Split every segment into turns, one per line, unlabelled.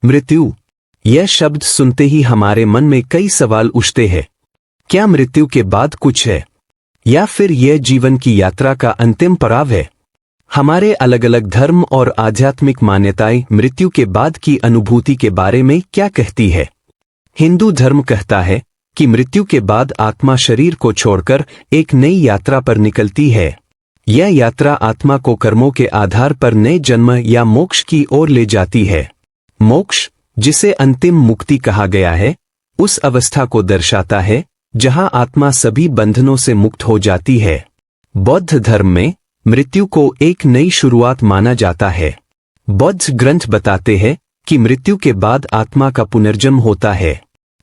मृत्यु, यह शब्द सुनते ही हमारे मन में कई सवाल उठते हैं। क्या मृत्यु के बाद कुछ है, या फिर यह जीवन की यात्रा का अंतिम पड़ाव है? हमारे अलग अलग धर्म और आध्यात्मिक मान्यताएं मृत्यु के बाद की अनुभूति के बारे में क्या कहती है। हिंदू धर्म कहता है कि मृत्यु के बाद आत्मा शरीर को छोड़कर एक नई यात्रा पर निकलती है। यह यात्रा आत्मा को कर्मों के आधार पर नए जन्म या मोक्ष की ओर ले जाती है। मोक्ष, जिसे अंतिम मुक्ति कहा गया है, उस अवस्था को दर्शाता है जहां आत्मा सभी बंधनों से मुक्त हो जाती है। बौद्ध धर्म में मृत्यु को एक नई शुरुआत माना जाता है। बौद्ध ग्रंथ बताते हैं कि मृत्यु के बाद आत्मा का पुनर्जन्म होता है।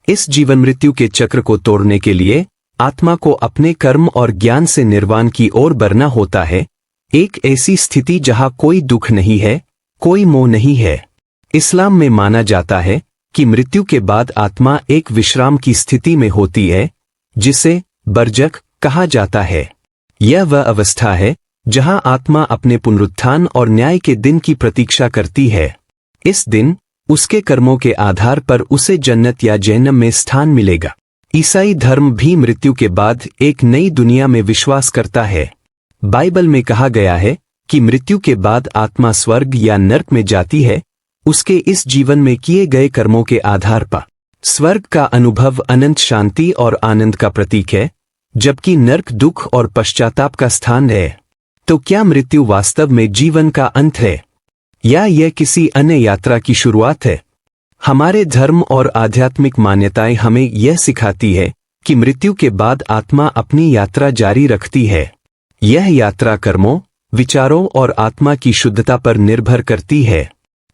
इस जीवन मृत्यु के चक्र को तोड़ने के लिए आत्मा को अपने कर्म और ज्ञान से निर्वाण की ओर बढ़ना होता है, एक ऐसी स्थिति जहां कोई दुख नहीं है, कोई मोह नहीं है। इस्लाम में माना जाता है कि मृत्यु के बाद आत्मा एक विश्राम की स्थिति में होती है, जिसे बरज़ख कहा जाता है। यह वह अवस्था है जहां आत्मा अपने पुनरुत्थान और न्याय के दिन की प्रतीक्षा करती है। इस दिन उसके कर्मों के आधार पर उसे जन्नत या जहन्नम में स्थान मिलेगा। ईसाई धर्म भी मृत्यु के बाद एक नई दुनिया में विश्वास करता है। बाइबल में कहा गया है कि मृत्यु के बाद आत्मा स्वर्ग या नर्क में जाती है, उसके इस जीवन में किए गए कर्मों के आधार पर। स्वर्ग का अनुभव अनंत शांति और आनंद का प्रतीक है, जबकि नर्क दुख और पश्चाताप का स्थान है। तो क्या मृत्यु वास्तव में जीवन का अंत है, या यह किसी अन्य यात्रा की शुरुआत है? हमारे धर्म और आध्यात्मिक मान्यताएं हमें यह सिखाती है कि मृत्यु के बाद आत्मा अपनी यात्रा जारी रखती है। यह यात्रा कर्मों, विचारों और आत्मा की शुद्धता पर निर्भर करती है।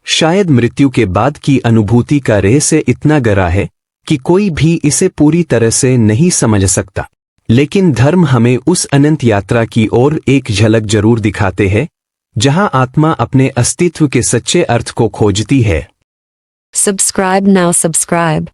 शायद मृत्यु के बाद की अनुभूति का रहस्य इतना गहरा है कि कोई भी इसे पूरी तरह से नहीं समझ सकता, लेकिन धर्म हमें उस अनंत यात्रा की ओर एक झलक जरूर दिखाते हैं, जहां आत्मा अपने अस्तित्व के सच्चे अर्थ को खोजती है।
Subscribe now, subscribe.